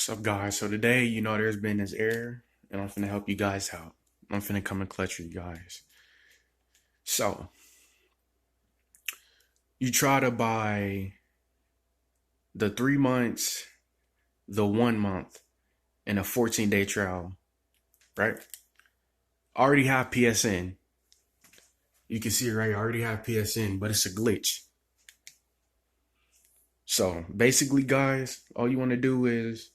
What's up, guys? So today, there's been this error, and I'm finna help you guys out. I'm finna come and clutch you guys. So, you try to buy the 3 months, the 1 month, and a 14-day trial, right? I already have PSN. You can see it right. I already have PSN, but it's a glitch. So, basically, guys, all you want to do is,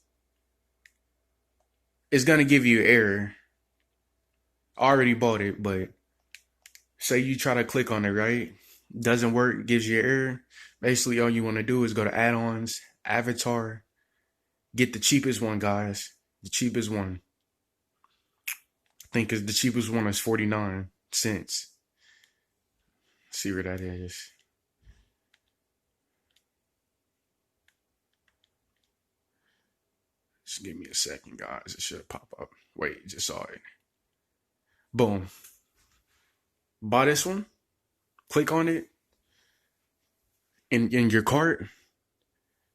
it's going to give you an error. I already bought it, but say you try to click on it, right? Doesn't work, gives you an error. Basically, all you want to do is go to add-ons, avatar, get the cheapest one, guys. The cheapest one. I think the cheapest one is 49 cents. See where that is. Just give me a second, guys. It should pop up. Wait, just saw it. Boom. Buy this one. Click on it. In your cart,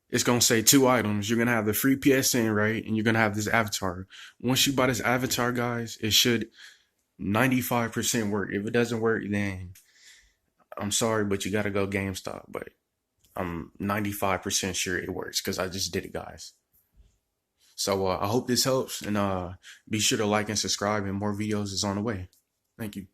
it's going to say 2 items. You're going to have the free PSN, right? And you're going to have this avatar. Once you buy this avatar, guys, it should 95% work. If it doesn't work, then I'm sorry, but you got to go GameStop. But I'm 95% sure it works because I just did it, guys. So I hope this helps. And be sure to like and subscribe, and more videos is on the way. Thank you.